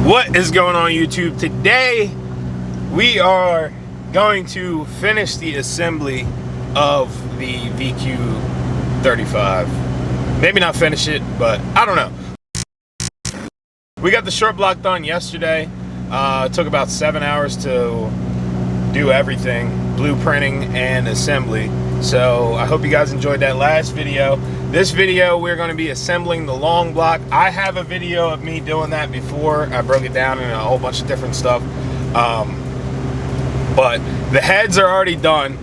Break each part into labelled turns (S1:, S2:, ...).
S1: What is going on, YouTube? Today we are going to finish the assembly of the VQ35. Maybe not finish it, but I don't know. We got the short block done yesterday. It took about 7 hours to do everything, blueprinting and assembly. So I hope you guys enjoyed that last video. This video, we're going to be assembling the long block. I have a video of me doing that before. I broke it down in a whole bunch of different stuff. But the heads are already done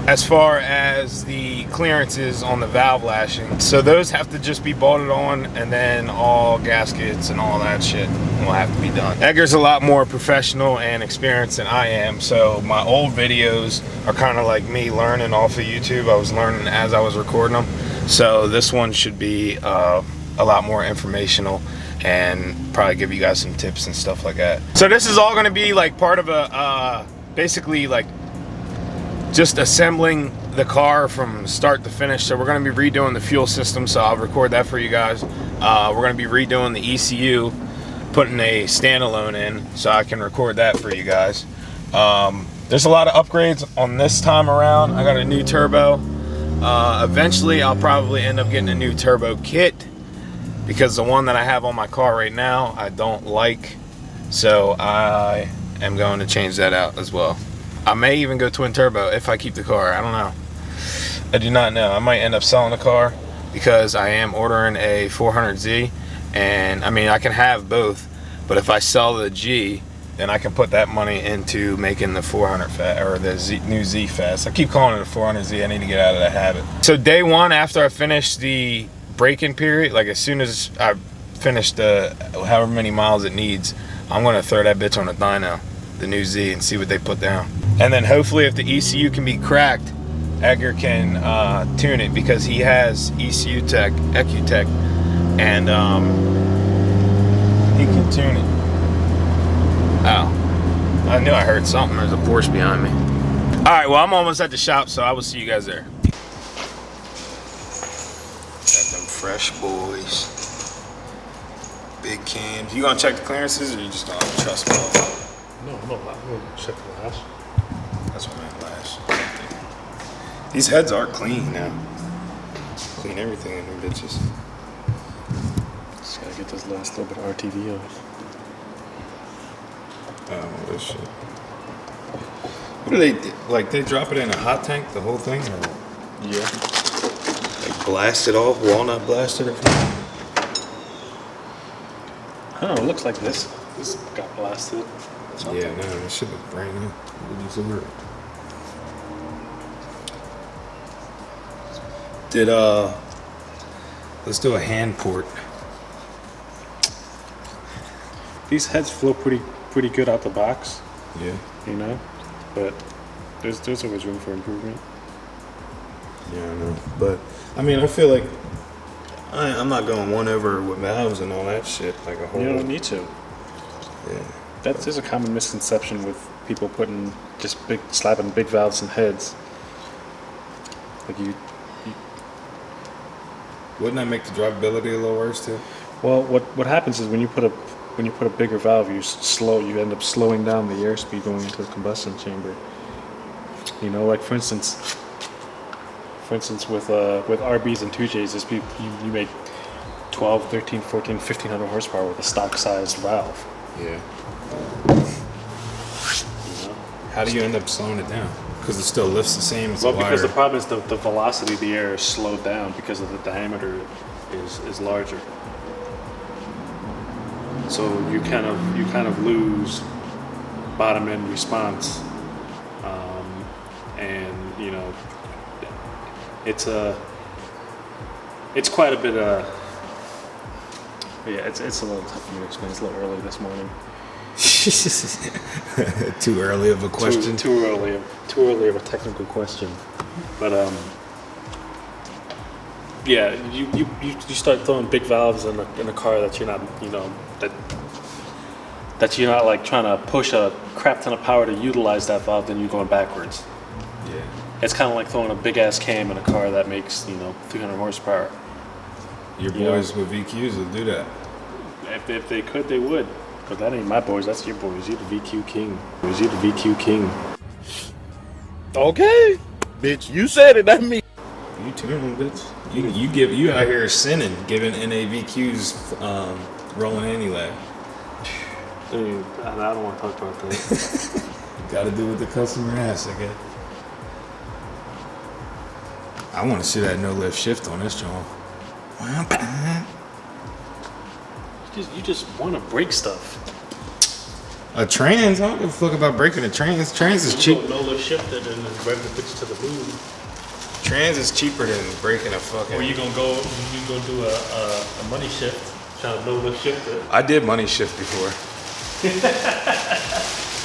S1: as far as the clearances on the valve lashing. So those have to just be bolted on, and then all gaskets and all that shit will have to be done. Edgar's a lot more professional and experienced than I am, so my old videos are kind of like me learning off of YouTube. I was learning as I was recording them. So this one should be a lot more informational and probably give you guys some tips and stuff like that. So this is all going to be like part of a basically like just assembling the car from start to finish. So we're going to be redoing the fuel system, so I'll record that for you guys. We're going to be redoing the ECU, putting a standalone in so I can record that for you guys. There's a lot of upgrades on this time around. I got a new turbo. Eventually I'll probably end up getting a new turbo kit, because the one that I have on my car right now I don't like, so I am going to change that out as well. I may even go twin turbo if I keep the car. I don't know. I do not know. I might end up selling the car because I am ordering a 400Z, and I mean I can have both, but if I sell the G, then I can put that money into making the 400 fast, or the new Z fast. I keep calling it a 400Z. I need to get out of that habit. So day one, after I finish the break-in period, like as soon as I finish the however many miles it needs, I'm gonna throw that bitch on a dyno, the new Z, and see what they put down. And then hopefully if the ECU can be cracked, Edgar can tune it, because he has ECU tech, EcuTech, and he can tune it. Oh, I knew I heard something. There's a Porsche behind me. All right, well, I'm almost at the shop, so I will see you guys there. Got them fresh boys. Big cams. You gonna check the clearances, or you just gonna trust me?
S2: No, I'm gonna check the lash.
S1: That's what I meant, lash. These heads are clean now. Clean everything in them bitches.
S2: Just gotta get this last little bit of RTV off.
S1: Oh, this shit. What do they do? Like, they drop it in a hot tank, the whole thing? Or
S2: yeah.
S1: like blast it off, walnut blast it or something?
S2: I don't know, it looks like this got blasted.
S1: Yeah, no, this shit look brand new. Did, let's do a hand port.
S2: These heads flow pretty good out the box.
S1: Yeah.
S2: You know? But there's always room for improvement.
S1: Yeah, I know. But, I mean, I feel like I'm not going one over with valves and all that shit. Like a whole...
S2: You don't need to.
S1: Yeah.
S2: There's a common misconception with people putting just slapping big valves and heads. Like you
S1: Wouldn't that make the drivability a little worse too?
S2: Well, what happens is when you put a bigger valve, you end up slowing down the airspeed going into the combustion chamber. You know, like for instance with RBs and 2Js, you make 12, 13, 14, 1500 horsepower with a stock sized valve.
S1: Yeah.
S2: You know?
S1: How do you end up slowing it down? Because it still lifts the same as
S2: because the problem is the velocity of the air is slowed down because of the diameter is larger. So you kind of lose bottom end response, and you know it's quite a bit of it's a little tough for me to explain. It's a little early this morning.
S1: Too early of a question.
S2: Too early of a technical question, but yeah, you start throwing big valves in a car that you're not, you know, that you're not like trying to push a crap ton of power to utilize that valve, then you're going backwards.
S1: Yeah.
S2: It's kind of like throwing a big ass cam in a car that makes, you know, 300 horsepower.
S1: Your boys with VQs will do that.
S2: If they could, they would. But that ain't my boys, that's your boys. You're the VQ king. You're the VQ king.
S3: Okay. Bitch, you said it, not me.
S1: You too, bitch. You out here sinning, giving NAVQs rolling anti-lag.
S2: Dude, I don't want to talk about that.
S1: Got to do with the customer asks, I guess. I want to see that no lift shift on this joint.
S2: You just want to break stuff.
S1: A trans? I don't give a fuck about breaking a trans. Trans is cheap.
S2: No lift shifted and then rev the bitch to the moon.
S1: Trans is cheaper than breaking a fucking.
S2: Or you gonna go do a money shift, trying to no lift shift it.
S1: I did money shift before.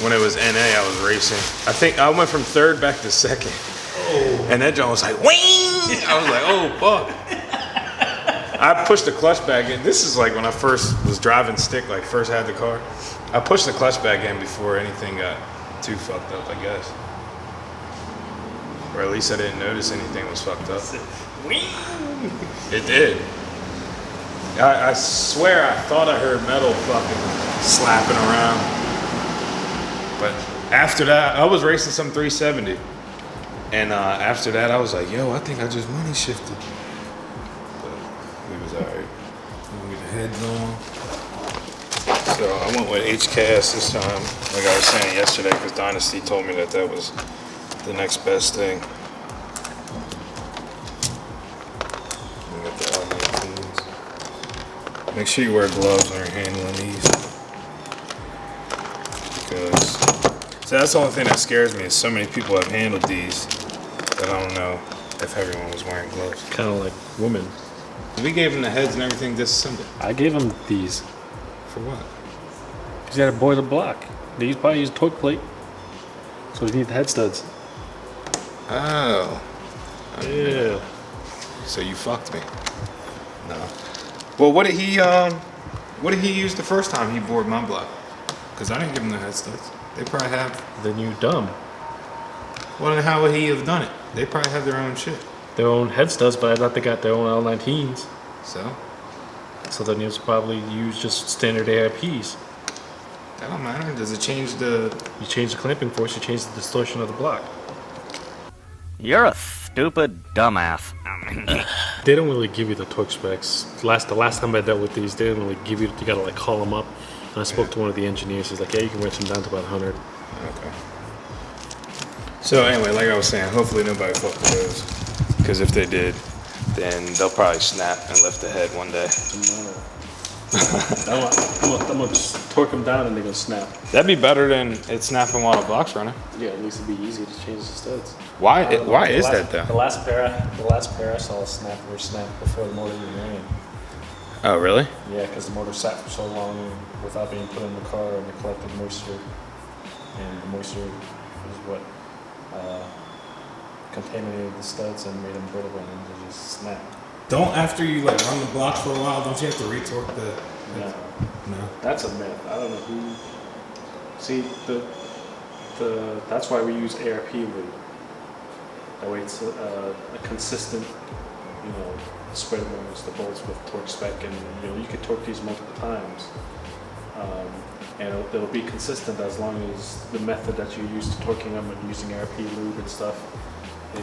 S1: When it was NA, I was racing. I think I went from third back to second. Oh. And that joint was like, wing! I was like, oh, fuck. I pushed the clutch back in. This is like when I first was driving stick, like first had the car. I pushed the clutch back in before anything got too fucked up, I guess. Or at least I didn't notice anything was fucked up. It did. I swear I thought I heard metal fucking slapping around. But after that, I was racing some 370. And after that, I was like, yo, I think I just money shifted. But we was alright. We get the heads on. So I went with HCAS this time, like I was saying yesterday, because Dynasty told me that was the next best thing. We got the L19s. Make sure you wear gloves when you're handling these. Because, so that's the only thing that scares me is so many people have handled these that I don't know if everyone was wearing gloves.
S2: Kind of like women.
S1: We gave them the heads and everything disassembled.
S2: I gave them these.
S1: For what?
S2: Because you had to boil the block. They probably use a torque plate. So you need the head studs.
S1: Oh.
S2: Yeah.
S1: So you fucked me. No. Well, what did he use the first time he bored my block? Because I didn't give him the head studs. They probably have.
S2: Then you dumb.
S1: Well, then how would he have done it? They probably have their own shit.
S2: Their own head studs, but I thought they got their own L19s.
S1: So?
S2: So then you probably use just standard ARPs.
S1: That don't matter. Does it change the...
S2: You change the clamping force, you change the distortion of the block.
S4: You're a stupid dumbass.
S2: They don't really give you the torque specs. The last time I dealt with these, they didn't really give you gotta like call them up. And I spoke to one of the engineers, he's like, yeah, you can wrench them down to about 100.
S1: Okay. So anyway, like I was saying, hopefully nobody fucked with those. Because if they did, then they'll probably snap and lift the head one day.
S2: I'm gonna just torque them down and they're gonna snap.
S1: That'd be better than it snapping while the block's running.
S2: Yeah, at least it'd be easy to change the studs.
S1: Why is that though?
S2: The last pair I saw snap before the motor even ran.
S1: Oh really?
S2: Yeah, because the motor sat for so long without being put in the car and it collected moisture. And the moisture is what contaminated the studs and made them brittle and they just snap.
S1: Don't after you like run the block for a while, don't you have to retorque the?
S2: No. That's a myth. I don't know who. See that's why we use ARP lube. That way it's a consistent, spread amongst the bolts with torque spec, and you can torque these multiple times, and it'll be consistent as long as the method that you use to torquing them and using ARP lube and stuff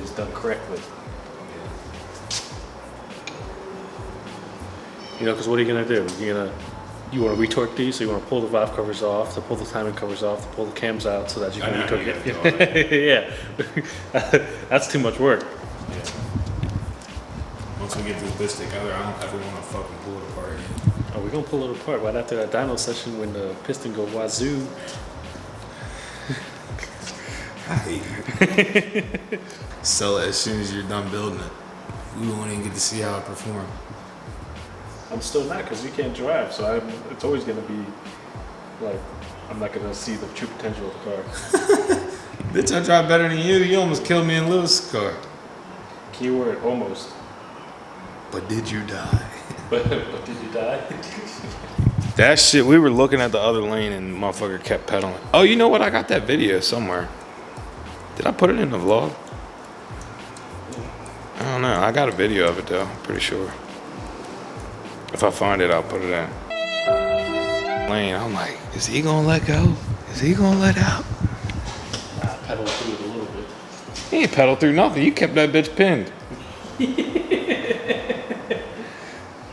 S2: is done correctly. Because what are you gonna do? You want to retorque these, so you want to pull the valve covers off, to pull the timing covers off, to pull the cams out, so that you can retorque it. Yeah, that's too much work.
S1: Yeah. Once we get this bitch together, I don't ever want to fucking pull it apart again.
S2: Oh, we're gonna pull it apart right after that dyno session when the piston go wazoo.
S1: I hate you. Sell it as soon as you're done building it. We won't even get to see how it performs.
S2: I'm still not, because you can't drive, so it's always gonna be like I'm not gonna see the true potential of the car.
S1: Bitch, I drive better than you. You almost killed me in Lewis' car.
S2: Keyword almost.
S1: But did you die?
S2: But did you die?
S1: That shit, we were looking at the other lane and motherfucker kept pedaling. Oh, you know what? I got that video somewhere. Did I put it in the vlog? I don't know. I got a video of it though, I'm pretty sure. If I find it, I'll put it in. lane. I'm like, is he gonna let go? Is he gonna let out?
S2: Nah, pedal through it a little bit.
S1: He ain't pedal through nothing. You kept that bitch pinned.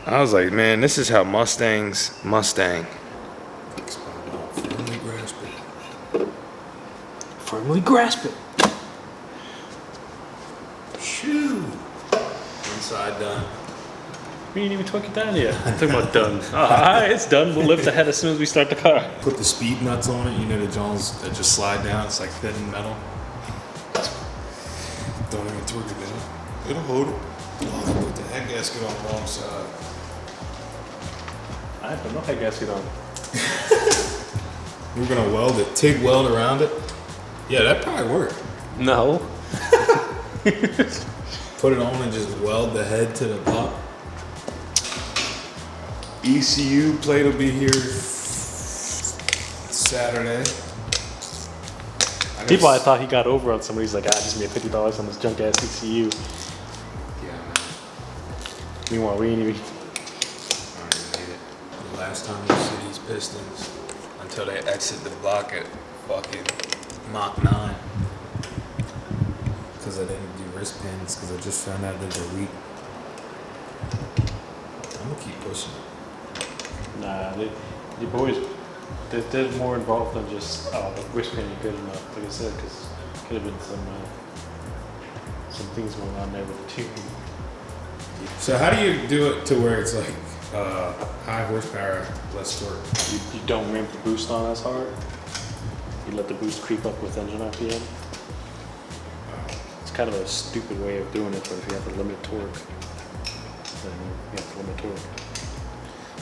S1: I was like, man, this is how Mustangs Mustang.
S2: Firmly grasp it. Firmly grasp it.
S1: Shoo. Inside done.
S2: We ain't even took it down yet. I'm talking about done. Alright, it's done. We'll lift ahead as soon as we start the car.
S5: Put the speed nuts on it, you know, the Jones that just slide down. It's like thin metal. Don't even torque it down. It'll hold it. Oh, they put the head gasket on the wrong side.
S2: I have no head gasket on.
S5: We're gonna weld it, TIG weld around it. Yeah, that probably work.
S2: No.
S5: Put it on and just weld the head to the top. ECU plate will be here Saturday.
S2: People, I thought he got over on somebody. He's like, just made $50 on this junk ass ECU.
S5: Yeah, man.
S2: Meanwhile, we ain't even.
S5: I don't even hate it. The last time you see these Pistons until they exit the block at fucking Mach 9. Because I didn't do wrist pins, because I just found out that they're weak. I'm gonna keep pushing it.
S2: Nah, the boys, they're more involved than just the wrist pin good enough. Like I said, because could have been some things going on there with the tube.
S5: So how do you do it to where it's like high horsepower, less torque?
S2: You don't ramp the boost on as hard. You let the boost creep up with engine RPM. It's kind of a stupid way of doing it, but if you have to limit torque, then you have to limit torque.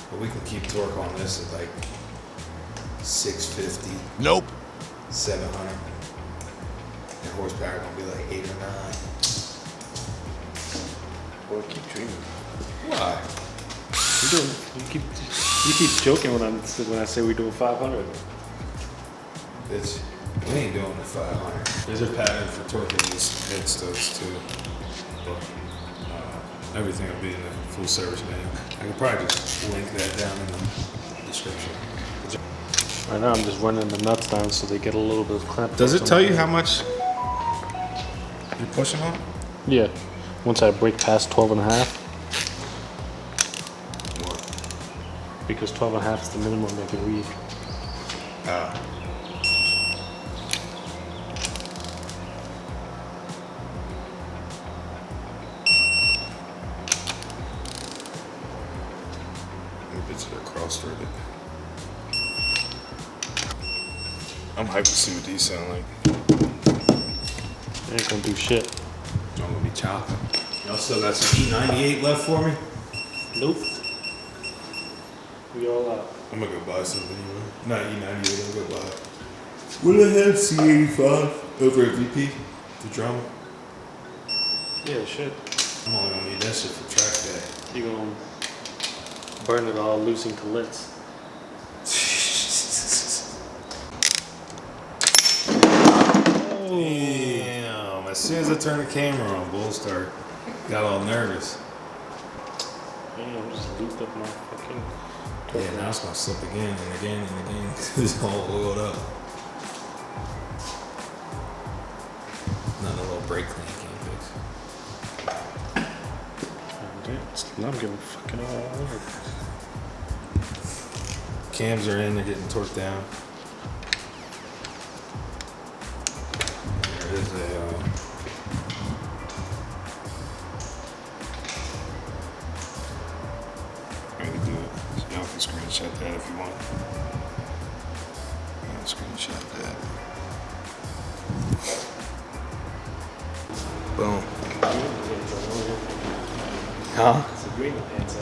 S5: But we can keep torque on this at like 650.
S3: Nope.
S5: 700. And horsepower gonna be like 8 or 9.
S2: Boy, keep dreaming.
S5: Why?
S2: You keep joking when I say we're doing 500.
S5: Bitch, we ain't doing the 500. There's a pattern for torquing these head studs too. But everything will be in the full service manual. I could probably just link that down in the description.
S2: Right now I'm just running the nuts down so they get a little bit of clamp.
S5: Does it tell you how much you're pushing on?
S2: Yeah. Once I break past 12 and a half,
S5: What?
S2: because 12 and a half is the minimum they can read.
S5: Bitches are cross-threaded. I'm hyped to see what these sound like.
S2: They ain't gonna do shit.
S5: I'm gonna be chopping. Y'all still got some E98 left for me?
S2: Nope. We all out.
S5: I'm gonna go buy something anyway. Not E98, I'm gonna go buy it. What do they have? C85 over at VP? The drama?
S2: Yeah, shit.
S5: I'm only gonna need that shit for track day.
S2: You gonna burn it all loose into lits.
S5: Damn, as soon as I turned the camera on, Bull got all nervous.
S2: Damn, just looped up my fucking.
S5: Yeah, now it's gonna slip again and again and again because it's all oiled up. Not a little brake clean can't fix.
S2: Damn, I'm getting fucking all over.
S5: Cams are in, they're getting torqued down. There is a I can do it. So y'all can screenshot that if you want. I'll screenshot that. Boom. Huh?
S2: It's a green hands up.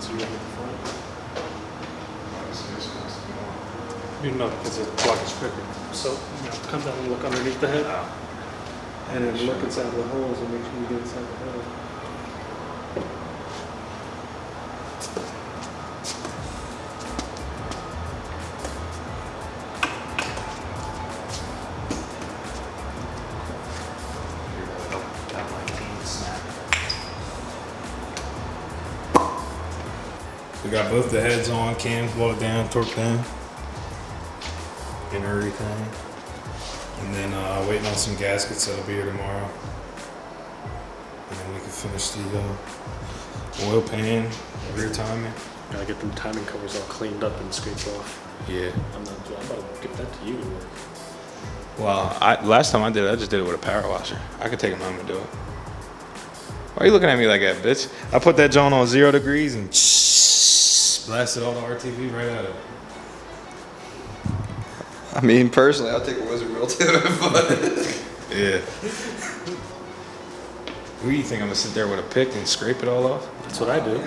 S2: So you got the front? You know, because the block is crooked. So, you know, come down and look underneath the head. And then look inside the holes and make sure you get inside the hole.
S5: got both the heads on, cams bolted down, torqued down, and everything. And then waiting on some gaskets that'll be here tomorrow. And then we can finish the oil pan, rear timing.
S2: Gotta get them timing covers all cleaned up and scraped off.
S5: Yeah.
S2: I'm about to give that to you.
S5: Well, last time I did it, I just did it with a power washer. I could take them home and do it. Why are you looking at me like that, bitch? I put that joint on 0 degrees and blasted all the RTV right out of it.
S6: I mean, personally, I'll take a wizard wheel too, but
S5: Yeah. Who do you think I'm gonna sit there with a pick and scrape it all off?
S2: That's what I do.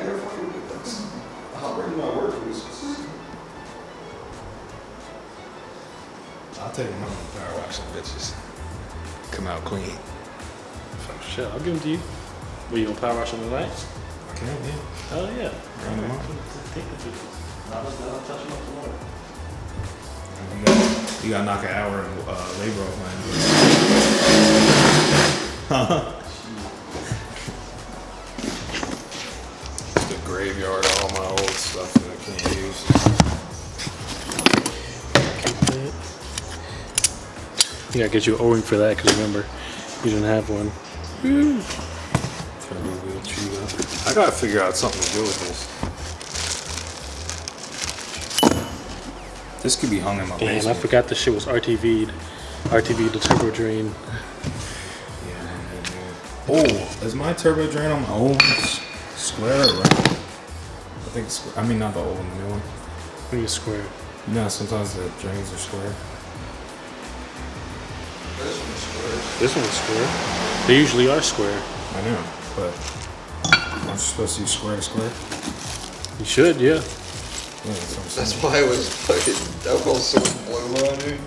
S6: I'll bring my work boots.
S5: I'll take them home and power wash them bitches. Come out clean.
S2: Oh, shit, I'll give them to you. Will you gonna power wash them tonight?
S5: I can, yeah.
S2: Oh yeah.
S5: Run them off.
S2: Take the pictures. I'll touch them up tomorrow.
S5: You gotta knock an hour of labor off my hands. It's the graveyard of all my old stuff that I can't use.
S2: Yeah, I get you an O-ring for that because remember, you didn't have one.
S5: Turbo wheel chew up. I gotta figure out something to do with this. This could be hung in my
S2: Damn, I
S5: basement.
S2: forgot this shit was RTV'd. RTV'd the turbo drain.
S5: Yeah. Oh, is my turbo drain on my old one square or round? I think it's square. I mean, not the old one, the new one.
S2: I think it's square.
S5: You know, sometimes the drains are square.
S2: This one's square. They usually are square.
S5: I know, but aren't you supposed to use square to square?
S2: You should, yeah.
S5: Yeah, that's what I'm
S6: That's
S5: saying.
S6: why it was fucking. That was so blue on dude.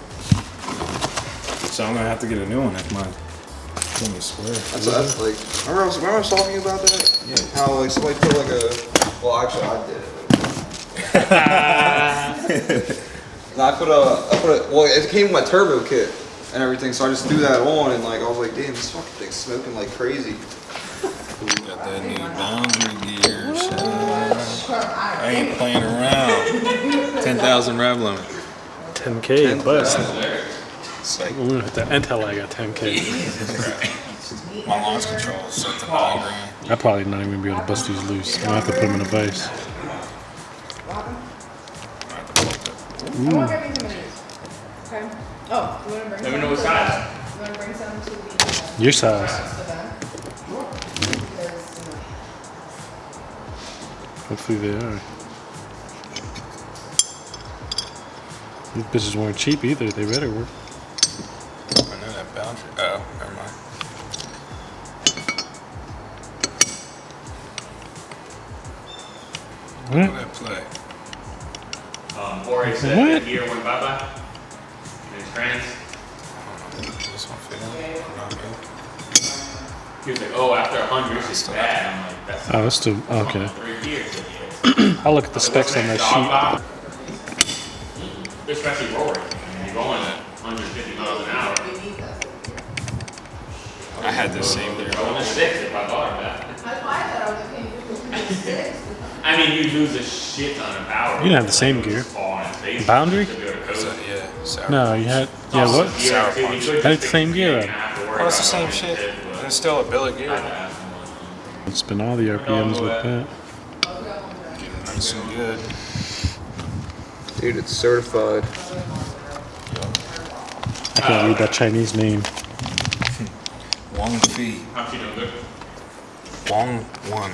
S5: So I'm gonna have to get a new one if my thing is square.
S6: That's like. Remember I was talking about that?
S5: Yeah.
S6: How like somebody put like a. Well, actually, I did it. No, I put a. Well, it came with my turbo kit and everything, so I just threw that on and like I was like, damn, this fucking thing's smoking like crazy.
S5: Got that new boundary gear. I ain't playing around. 10,000 rev limit.
S2: 10K, but
S5: It's like
S2: I'm gonna hit that until I got 10K.
S5: my launch control is set to $9,000.
S2: I probably not even be able to bust these loose. I'm gonna have to put them in a vise.
S7: I'm gonna bring some of these. Okay. Oh, you wanna bring some?
S8: Let me know what size.
S7: You wanna bring some to the
S2: Your size.
S7: event?
S2: Hopefully they are. These bitches weren't cheap either. They better work.
S5: I know that boundary. Oh, never mind.
S2: What?
S5: Look at that play.
S8: Jorge said
S2: What?
S8: the gear went bye-bye. And his friends.
S5: This one fit in. Not good.
S8: He was like, oh, after 100, it's bad. I'm like, that's
S2: Oh, that's too. Okay.
S8: 3 gears.
S2: I'll look at the specs on that sheet.
S8: Especially Rory. I mean, you're going at 150 miles an hour.
S5: I had this same gear.
S8: Going at 6 if I bought it back.
S7: That's why I thought I was okay with 6.
S8: I mean, you lose a shit ton of power.
S2: You didn't have the same gear. Boundary?
S5: Yeah, sour.
S2: No, you had. Yeah, what?
S5: Sour punch.
S2: I had the same gear.
S5: Well, it's the same shit. It's still a billet gear.
S2: Spin all the RPMs with that.
S5: Nice and good.
S6: Dude, it's certified.
S2: I can't read that Chinese name.
S5: Wong Fei.
S8: How's she doing good?
S5: Wong One.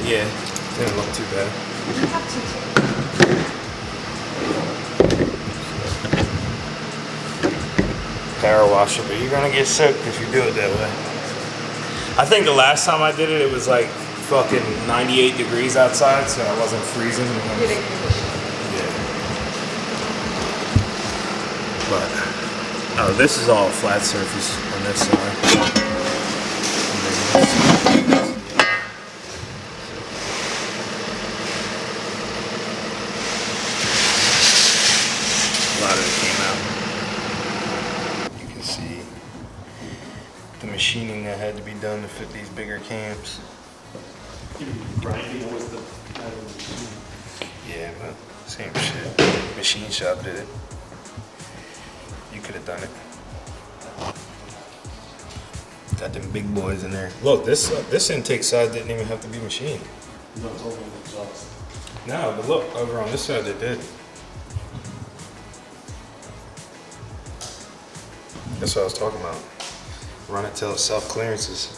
S5: Yeah, didn't look too bad. Power washer, but you're gonna get soaked if you do it that way. I think the last time I did it, it was like fucking 98 degrees outside, so I wasn't freezing. Yeah. But, oh, this is all flat surface on this side. machining that had to be done to fit these bigger cams.
S2: Grinding was the
S5: Yeah, but same shit. Machine shop did it. You could have done it. Got them big boys in there. Look, this intake side didn't even have to be machined.
S2: no, it's only the exhaust.
S5: No, but look, over on this side they did. That's what I was talking about. Run it till self clearances.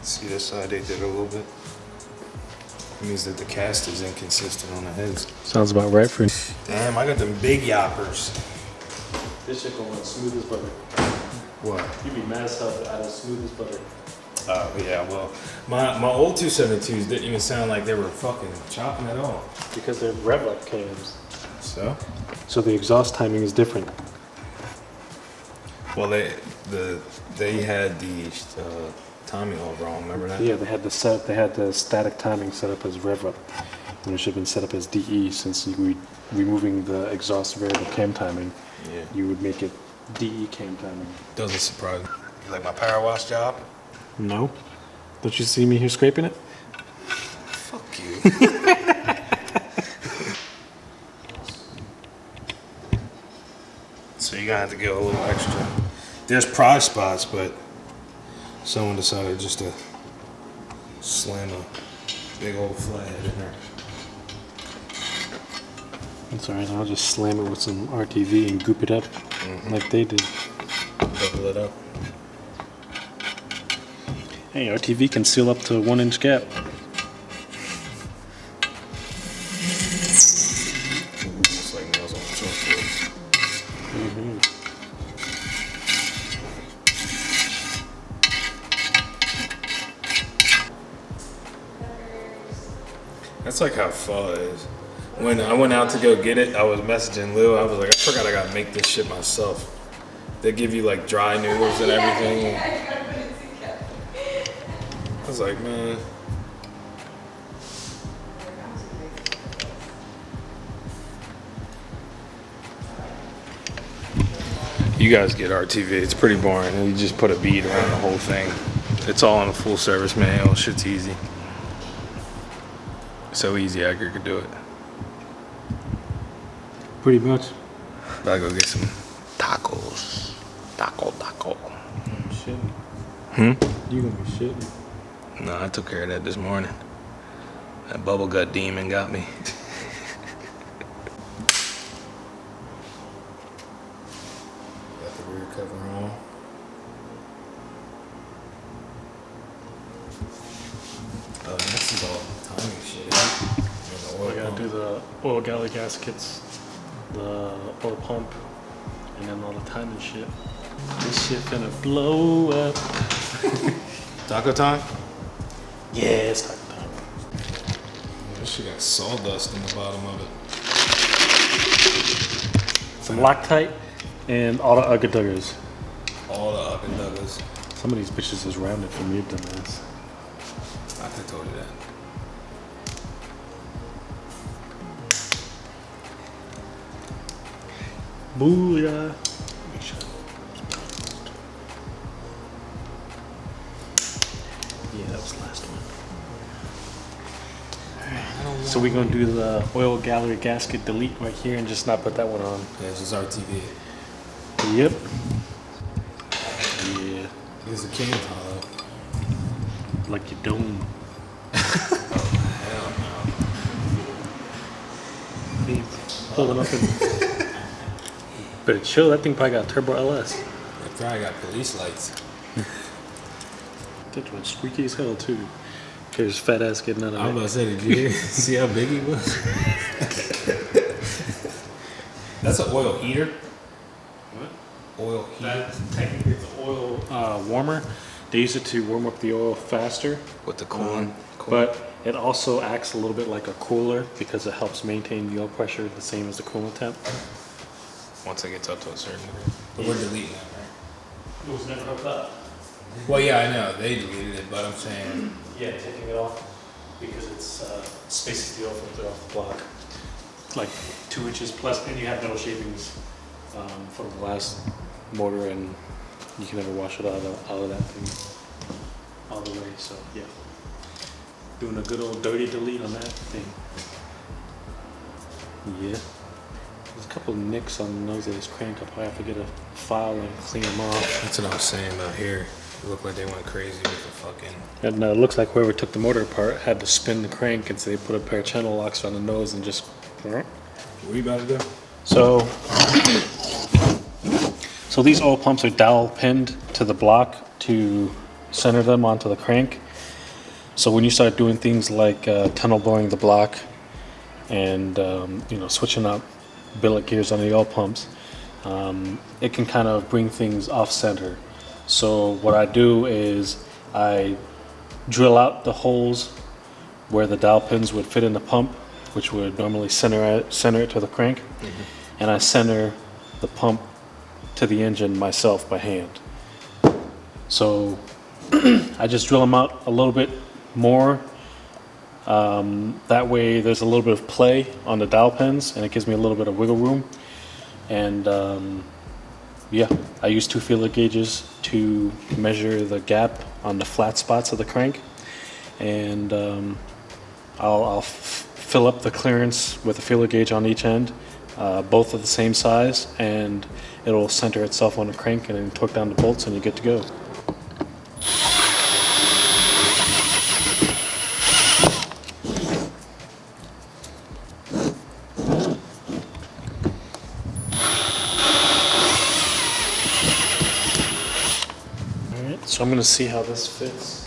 S5: See this side they did a little bit. It means that the cast is inconsistent on the heads.
S2: Sounds about right for.
S5: Damn, I got them big yoppers.
S2: This shit going smooth as butter.
S5: What?
S2: You'd be mad as hell out of smooth as butter.
S5: Oh yeah, well, my old 272s didn't even sound like they were fucking chopping at all.
S2: Because they're rev up cams.
S5: So?
S2: So the exhaust timing is different.
S5: Well, they had the timing all wrong. Remember that?
S2: Yeah, they had the static timing set up as rev up, when it should have been set up as DE. Since you were removing the exhaust variable cam timing,
S5: Yeah.
S2: you would make it DE cam timing.
S5: Doesn't surprise me. You like my power wash job?
S2: No, don't you see me here scraping it?
S5: Fuck you. So you're gonna have to get a little extra. There's pry spots, but someone decided just to slam a big old flathead in there.
S2: That's alright, I'll just slam it with some RTV and goop it up like they did.
S5: Double it up.
S2: Hey, RTV can seal up to 1 inch gap.
S5: Just like nails on a chalkboard. That's like how pho is. When I went out to go get it, I was messaging Lou. I was like, I forgot I gotta make this shit myself. They give you like dry noodles and everything. I was like, man. You guys get RTV. It's pretty boring. You just put a bead around the whole thing. It's all in a full service manual. Shit's easy. So easy, I could do it.
S2: Pretty much.
S5: Gotta go get some tacos. Taco.
S2: Shitting.
S5: Hmm?
S2: You gonna be shitting.
S5: No, I took care of that this morning. That bubble gut demon got me. Got the rear cover on. Oh, this is all timing shit.
S2: I gotta do the oil galley gaskets, the oil pump, and then all the timing shit. This shit finna blow up.
S5: Taco time?
S2: Yeah, it's taco time.
S5: This shit got sawdust in the bottom of it.
S2: Some Loctite and all the Ugga Duggers.
S5: All the up and duggers.
S2: Some of these bitches is rounded for me, dumbass.
S5: I could have told you that.
S2: Booyah. Yeah, that was the last one. So we're gonna do the oil gallery gasket delete right here and just not put that one on.
S5: Yeah, it's just RTV.
S2: Yep. Yeah.
S5: It's a can hollow.
S2: Like your dome.
S5: Hell no.
S2: Be pulling up and better chill, that thing probably got turbo LS.
S5: It probably got police lights.
S2: That one's squeaky as hell too. Here's fat ass getting out of
S5: I was
S2: it.
S5: about to say, did you hear? See how big he was? That's an oil heater.
S2: What?
S5: Oil heater.
S2: That technically it's an oil warmer. They use it to warm up the oil faster.
S5: With the coolant.
S2: But it also acts a little bit like a cooler because it helps maintain the oil pressure the same as the coolant temp.
S5: Once it gets up to a certain degree. But we're deleting that, right?
S2: It was never hooked up.
S5: Well, yeah, I know. They deleted it, but I'm saying...
S2: Yeah, taking it off because it's spaces the oil filter off the block. It's like 2 inches plus, and you have metal shavings from the last motor and You can never wash it out of that thing all the way. So yeah, doing a good old dirty delete on that thing. Yeah, there's a couple of nicks on the nose of this crank. I'll probably have to get a file and clean them off.
S5: That's what I was saying about here. It looked like they went crazy with the fucking.
S2: And it looks like whoever took the motor apart had to spin the crank, and so they put a pair of channel locks on the nose and just.
S5: What are you about to do?
S2: So these oil pumps are dowel pinned to the block to center them onto the crank. So when you start doing things like tunnel boring the block and switching out billet gears on the oil pumps, it can kind of bring things off center. So what I do is I drill out the holes where the dowel pins would fit in the pump, which would normally center it to the crank, and I center the pump to the engine myself by hand. So I just drill them out a little bit more. That way there's a little bit of play on the dowel pins, and it gives me a little bit of wiggle room. And yeah, I use 2 feeler gauges to measure the gap on the flat spots of the crank, and I'll fill up the clearance with a feeler gauge on each end, both of the same size, and it'll center itself on the crank, and then torque down the bolts and you're good to go. Alright, so I'm going to see how this fits.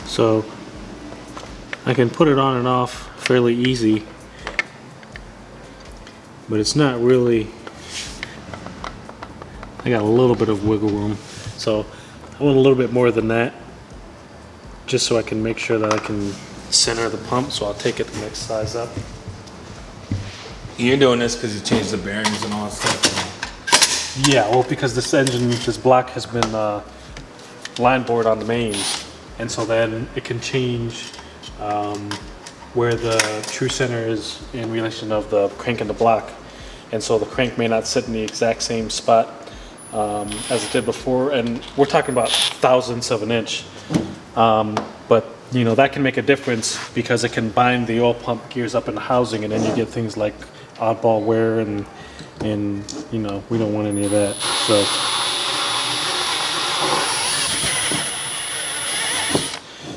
S2: So I can put it on and off fairly easy, but it's not really, I got a little bit of wiggle room. So I want a little bit more than that, just so I can make sure that I can center the pump. So I'll take it the next size up.
S5: You're doing this because you changed the bearings and all that stuff?
S2: Yeah, well, because this block has been line bored on the mains. And so then it can change where the true center is in relation of the crank and the block. And so the crank may not sit in the exact same spot as it did before. And we're talking about thousandths of an inch. But that can make a difference because it can bind the oil pump gears up in the housing, and then you get things like oddball wear, and we don't want any of that.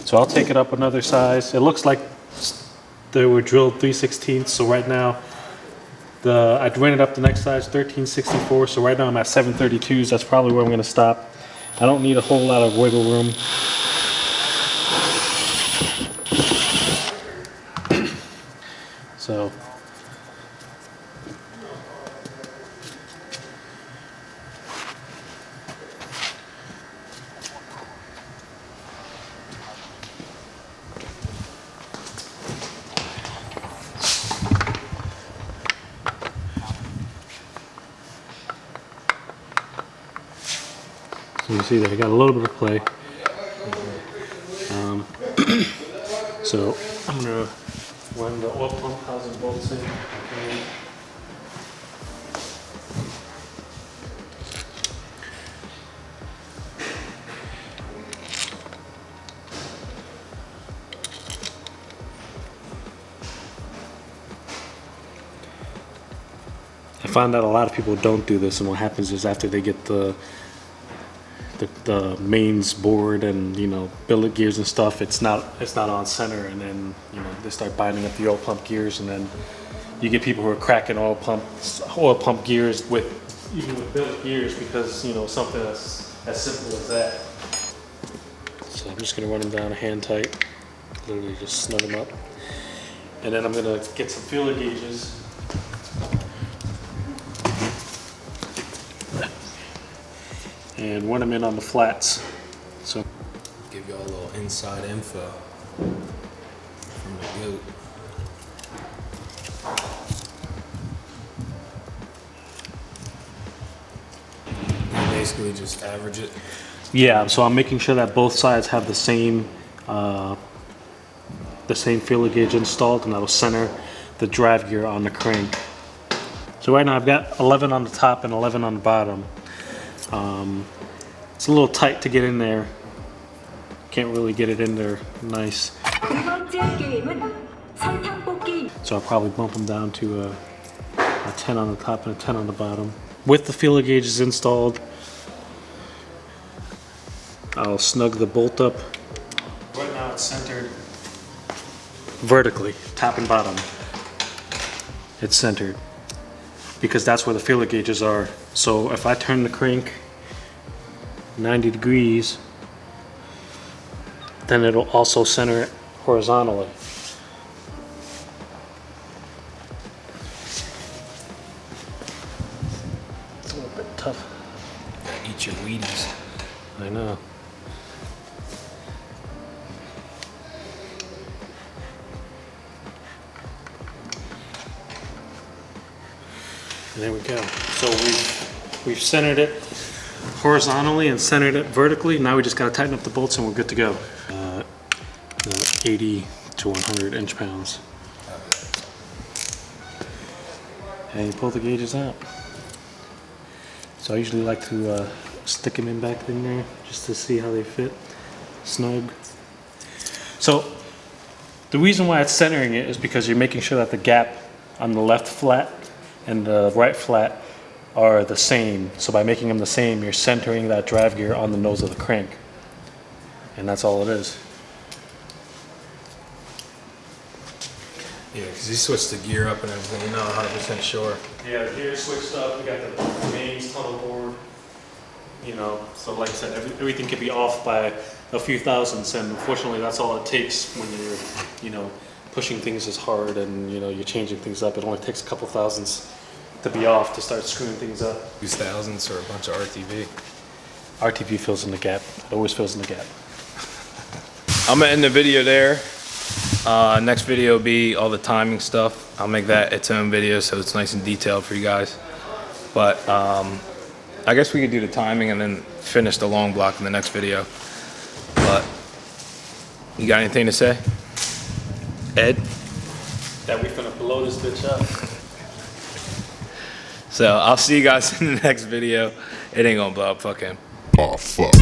S2: So I'll take it up another size. It looks like they were drilled 3/16. So right now, I ran it up the next size, 1364. So right now I'm at 732s. That's probably where I'm going to stop. I don't need a whole lot of wiggle room. So you see there, I got a little bit of play. So I'm gonna run the oil pump housing bolts in. Okay. I find that a lot of people don't do this, and what happens is after they get the mains board and billet gears and stuff, it's not on center, and then they start binding up the oil pump gears, and then you get people who are cracking oil pump gears even with billet gears because something as simple as that. So I'm just gonna run them down hand tight, literally just snug them up, and then I'm gonna get some feeler gauges. And run them in on the flats. So
S5: Give y'all a little inside info from the goat. You basically just average it.
S2: yeah, so I'm making sure that both sides have the same the same feeler gauge installed, and that'll center the drive gear on the crank. So right now I've got 11 on the top and 11 on the bottom. It's a little tight to get in there. Can't really get it in there nice. So I'll probably bump them down to a 10 on the top and a 10 on the bottom. With the feeler gauges installed, I'll snug the bolt up. Right now it's centered vertically, top and bottom. It's centered because that's where the feeler gauges are. So if I turn the crank 90 degrees, then it'll also center it horizontally. It's a little bit tough.
S1: Gotta eat your Wheaties.
S2: I know. And there we go. So we've centered it horizontally and centered it vertically. Now we just gotta tighten up the bolts and we're good to go. 80 to 100 inch-pounds. And you pull the gauges out. So I usually like to stick them in back in there just to see how they fit snug. So the reason why it's centering it is because you're making sure that the gap on the left flat and the right flat are the same. So by making them the same, you're centering that drive gear on the nose of the crank. And that's all it is.
S1: Yeah, because he switched the gear up and everything. You're not 100% sure.
S2: Yeah, the gear switched up. We got the mains tunnel board. You know, so like I said, everything can be off by a few thousandths, and unfortunately, that's all it takes when you're, you know, pushing things as hard and you know you're changing things up. It only takes a couple thousandths to be off to start screwing things up.
S1: Use thousandths or a bunch of RTV.
S2: RTV fills in the gap. It always fills in the gap.
S1: I'm gonna end the video there. Next video will be all the timing stuff. I'll make that its own video so it's nice and detailed for you guys. But I guess we could do the timing and then finish the long block in the next video. But you got anything to say, Ed?
S2: That we finna blow this bitch up.
S1: So I'll see you guys in the next video. It ain't gonna blow up, fuck him.
S3: Oh, fuck.